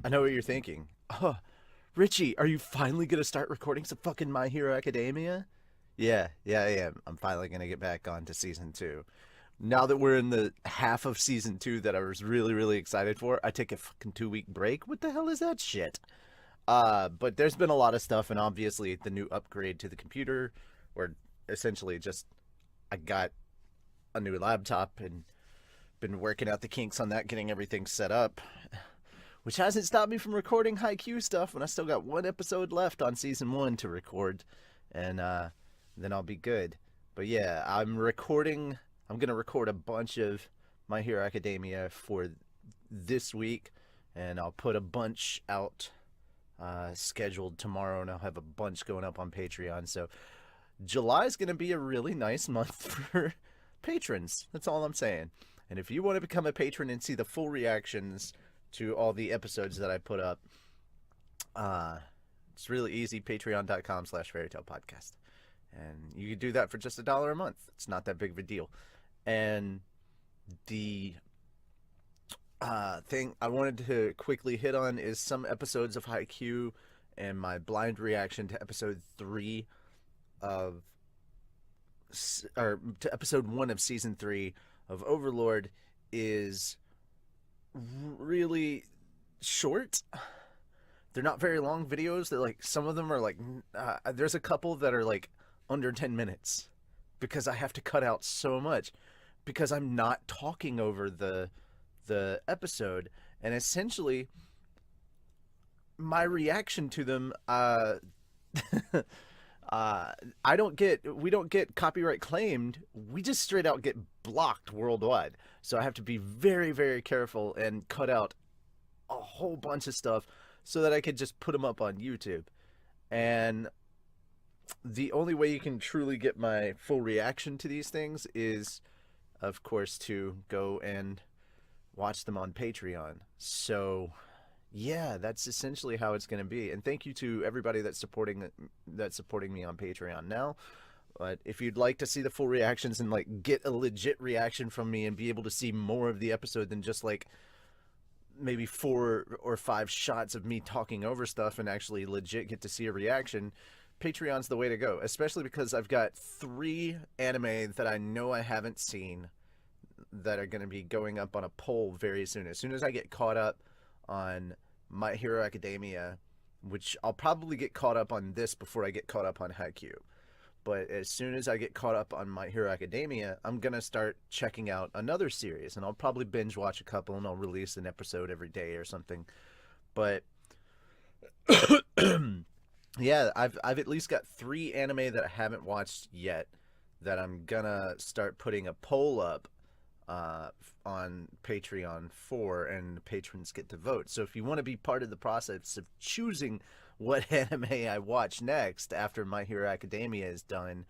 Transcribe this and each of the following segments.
I know what you're thinking. Oh, Richie, are you finally gonna start recording some fucking My Hero Academia? Yeah, I am. I'm finally gonna get back on to season two. Now that we're in the half of season two that I was really, really excited for, I take a fucking 2 week break. What the hell is that shit? But there's been a lot of stuff, and obviously the new upgrade to the computer, or essentially just I got a new laptop and been working out the kinks on that, getting everything set up, which hasn't stopped me from recording Haikyuu stuff. And I still got one episode left on season one to record, and then I'll be good. But yeah, I'm gonna record a bunch of My Hero Academia for this week, and I'll put a bunch out scheduled tomorrow, and I'll have a bunch going up on Patreon. So July is going to be a really nice month for patrons. That's all I'm saying. And if you want to become a patron and see the full reactions to all the episodes that I put up, it's really easy. Patreon.com/fairytalepodcast. And you can do that for just $1 a month. It's not that big of a deal. And the thing I wanted to quickly hit on is some episodes of Haikyuu and my blind reaction to episode 3 of, or to episode 1 of season 3 of Overlord is really short. They're not very long videos. They're like, some of them are like, there's a couple that are like under 10 minutes because I have to cut out so much because I'm not talking over the episode, and essentially my reaction to them we don't get copyright claimed, we just straight out get blocked worldwide. So I have to be very, very careful and cut out a whole bunch of stuff so that I could just put them up on YouTube. And the only way you can truly get my full reaction to these things is, of course, to go and watch them on Patreon. So yeah, that's essentially how it's going to be. And thank you to everybody that's supporting me on Patreon now. But if you'd like to see the full reactions and like get a legit reaction from me and be able to see more of the episode than just like maybe 4 or 5 shots of me talking over stuff and actually legit get to see a reaction, Patreon's the way to go. Especially because I've got 3 anime that I know I haven't seen that are going to be going up on a poll very soon. As soon as I get caught up on My Hero Academia, which I'll probably get caught up on this before I get caught up on Haikyuu. But as soon as I get caught up on My Hero Academia, I'm going to start checking out another series, and I'll probably binge watch a couple, and I'll release an episode every day or something. But yeah, I've at least got 3 anime that I haven't watched yet that I'm gonna start putting a poll up on Patreon for, and patrons get to vote. So if you want to be part of the process of choosing what anime I watch next after My Hero Academia is done,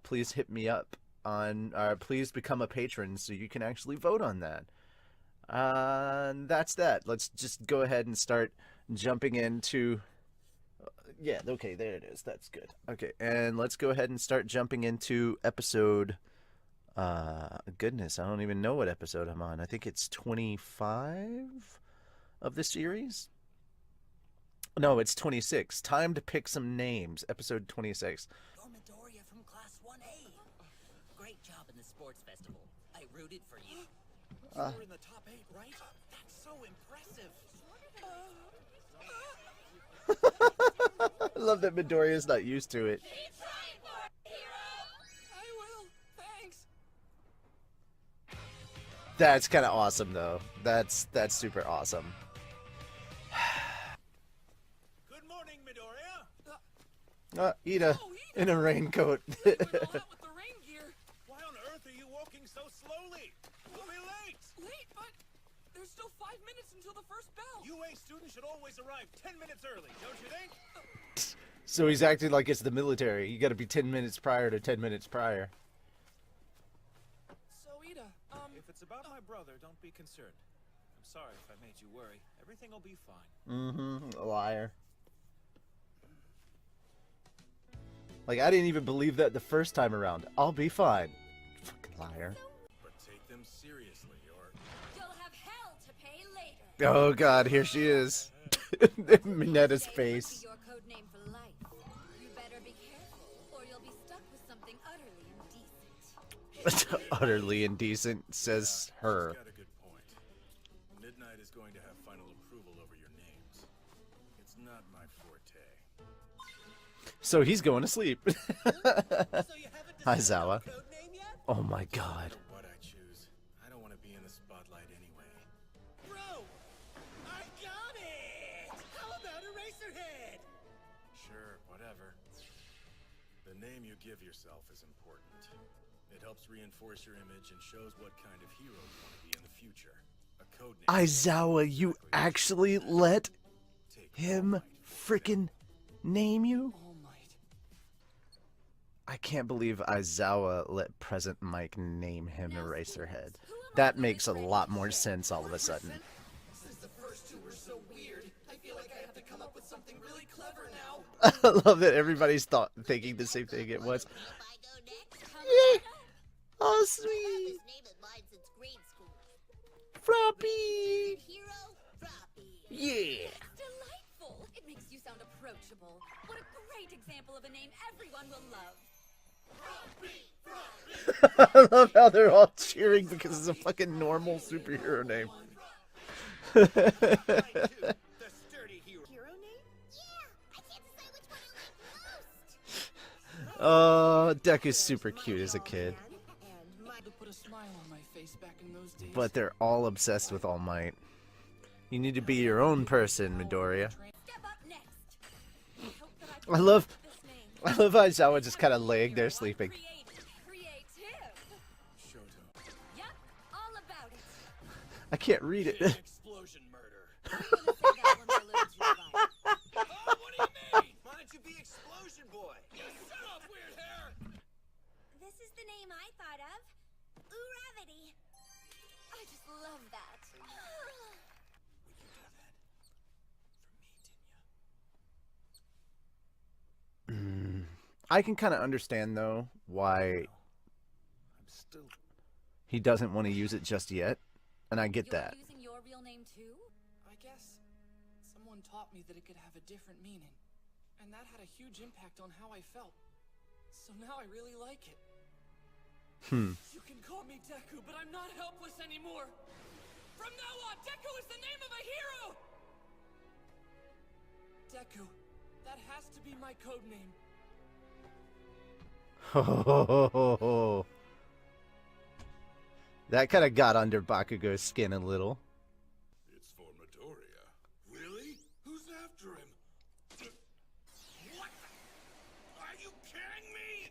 please hit me up on, please become a patron so you can actually vote on that. And that's that. Let's just go ahead and start jumping into, yeah, okay, there it is. That's good. Okay, and let's go ahead and start jumping into episode, goodness, I don't even know what episode I'm on. I think it's 25 of the series. No, it's 26. Time to pick some names. Episode 26. You're Midoriya from Class 1A. Great job in the sports festival. I rooted for you. You were in the top 8, right? That's so impressive. I love that Midoriya's not used to it. Keep trying for it, hero. I will. Thanks. That's kind of awesome, though. That's super awesome. Good morning, Midoriya. Ida, in a raincoat. With the rain gear. Why on earth are you walking so slowly? We'll be late. Late, but there's still 5 minutes until the first bell. UA students should always arrive 10 minutes early, don't you think? So he's acting like it's the military. You got to be 10 minutes prior to 10 minutes prior. So, Ida, if it's about my brother, don't be concerned. I'm sorry if I made you worry. Everything will be fine. Mm-hmm. Liar. Like, I didn't even believe that the first time around. I'll be fine. Fucking liar. But take them seriously, or... You'll have hell to pay later. Oh god, here she is. Minetta's face. Your code name for life. You better be careful, or you'll be stuck with something utterly indecent. Utterly indecent, says her. Got a good point. Midnight is going to have final approval over your names. It's not my forte. So he's going to sleep. So you haven't Aizawa. decided on a code name yet? Oh my god. What I choose. I don't want to be in the spotlight anyway. Bro, I got it. How about Eraserhead? Sure, whatever. The name you give yourself is important. It helps reinforce your image and shows what kind of hero you want to be in the future. A code name. Aizawa, you actually let him frickin' name you? All Might. I can't believe Aizawa let Present Mike name him Eraserhead. That makes a lot more sense all of a sudden. Since the first two were so weird, I feel like I have to come up with something really clever now. I love that everybody's thinking the same thing at once. If I go next, Oh, I've sweet. had this name in mind since grade school. Floppy. Hero Froppy. Yeah. It's delightful. It makes you sound approachable. What a great example of a name everyone will love. I love how they're all cheering because it's a fucking normal superhero name. The sturdy hero. Hero name? Yeah, I can't decide which one I like most. Oh, Deku's super cute as a kid. To put a smile on my face back in those days. But they're all obsessed with All Might. You need to be your own person, Midoriya. Step up next. I hope that I I can love this name. I love Aizawa just kind of laying there sleeping. Creative. Shoto. Yep, all about it. I can't read it. Explosion murder. I'm gonna say that one's a little too light. Oh, what do you mean? Why don't you be Explosion Boy? You shut up, weird hair! This is the name I thought of. Uravity. I just love that. You do that for me, didn't you? I can kind of understand though why I'm still. he doesn't want to use it just yet, and I get You're that. using your real name too? I guess someone taught me that it could have a different meaning, and that had a huge impact on how I felt. So now I really like it. You can call me Deku, but I'm not helpless anymore. From now on, Deku is the name of a hero. Deku, that has to be my code name. That kind of got under Bakugo's skin a little. It's for Midoriya. Really? Who's after him? What? Are you kidding me?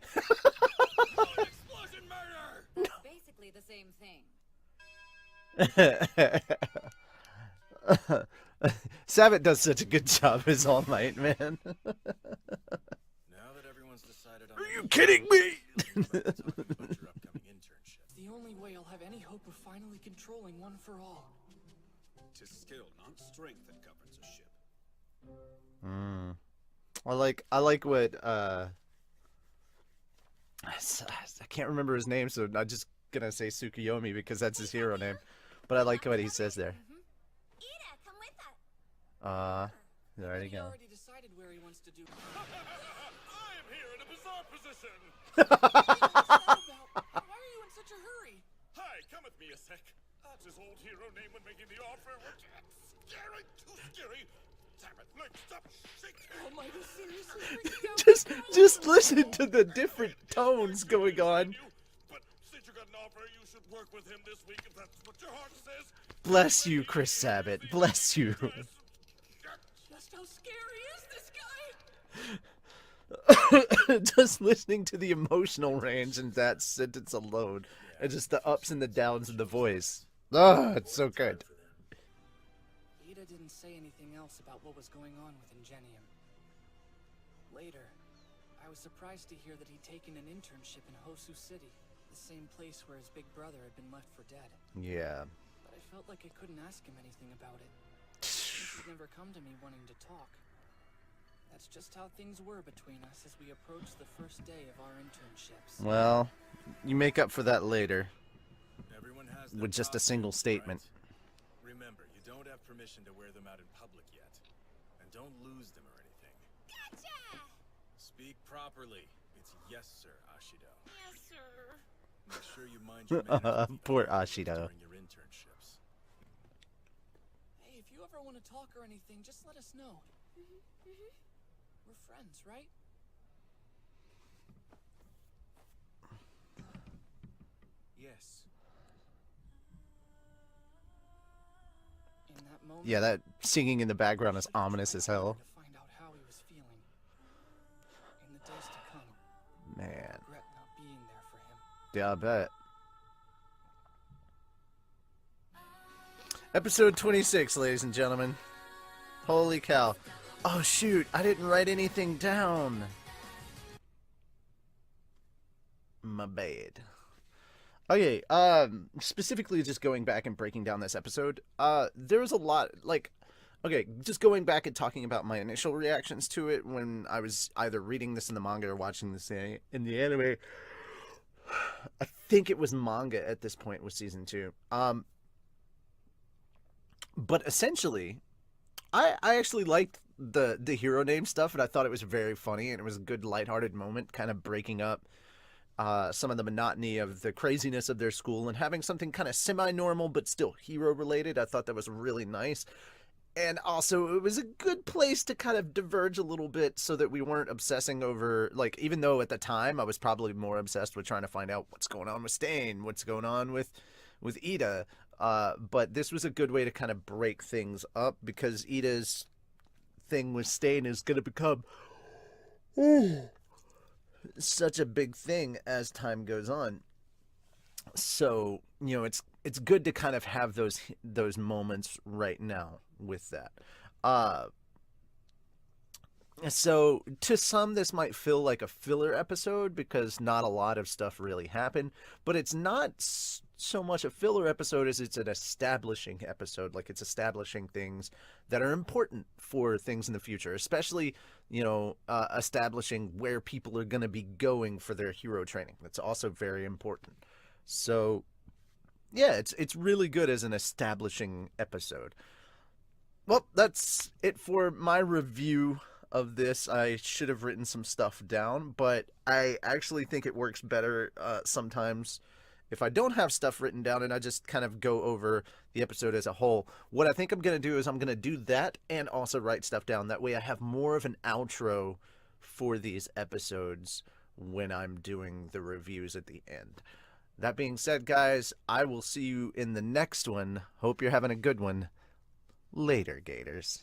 Oh, explosion murder! It's basically the same thing. Sabat does such a good job as All Might, man. Now that everyone's decided on. Are you kidding me? About your upcoming internship. The only way I'll have any hope of finally controlling One for All. Tis skill, not strength, that governs a ship. I like what I can't remember his name, so I'm just gonna say Tsukuyomi because that's his hero name. But I like what he says there. Ida, come with us. There you He go. already decided where he wants to do. I am here in a bizarre position. Why are you in such a hurry? Hi, come with me a sec. That's his old hero name when making the offer. Scary, too scary. Damn it, Link, stop shaking. Oh my, is seriously freaking out? Just listen to the different tones going on. But since you got an offer, you should work with him this week if that's what your heart says. Bless you, Chris Sabat. Bless you. Just how scary is this guy? Just listening to the emotional range in that sentence alone, and just the ups and the downs in the voice. Ah, it's so good. Ida didn't say anything else about what was going on with Ingenium. Later, I was surprised to hear that he'd taken an internship in Hosu City, the same place where his big brother had been left for dead. Yeah. But I felt like I couldn't ask him anything about it. He'd never come to me wanting to talk. That's just how things were between us as we approached the first day of our internships. Well, you make up for that later Everyone has their with just a costume, single statement. right? remember, you don't have permission to wear them out in public yet. And don't lose them or anything. Gotcha! Speak properly. It's yes, sir, Ashido. Yes, sir. Make sure you mind your manners Poor Ashido. during your internships. Hey, if you ever want to talk or anything, just let us know. We're friends, right? Yes. In that moment, Yeah, that singing in the background is ominous as hell. to find out how he was feeling. In the days to come, Man. I regret not being there for him. Yeah, I bet. Episode 26, ladies and gentlemen. Holy cow. Oh, shoot. I didn't write anything down. My bad. Okay, specifically just going back and breaking down this episode, there was a lot, like, okay, just going back and talking about my initial reactions to it when I was either reading this in the manga or watching this in the anime. I think it was manga at this point with season 2. But essentially, I actually liked the hero name stuff, and I thought it was very funny, and it was a good lighthearted moment, kind of breaking up some of the monotony of the craziness of their school and having something kind of semi-normal but still hero-related. I thought that was really nice. And also, it was a good place to kind of diverge a little bit so that we weren't obsessing over, like, even though at the time I was probably more obsessed with trying to find out what's going on with Stain, what's going on with Ida. But this was a good way to kind of break things up because Ida's thing with Stain is going to become such a big thing as time goes on. So, you know, it's good to kind of have those moments right now with that. So to some, this might feel like a filler episode because not a lot of stuff really happened, but it's not so much a filler episode as it's an establishing episode. Like, it's establishing things that are important for things in the future, especially, you know, establishing where people are going to be going for their hero training. That's also very important. So yeah, it's really good as an establishing episode. Well, that's it for my review of this. I should have written some stuff down, but I actually think it works better sometimes if I don't have stuff written down and I just kind of go over the episode as a whole. What I think I'm going to do is I'm going to do that and also write stuff down. That way I have more of an outro for these episodes when I'm doing the reviews at the end. That being said, guys, I will see you in the next one. Hope you're having a good one. Later, Gators.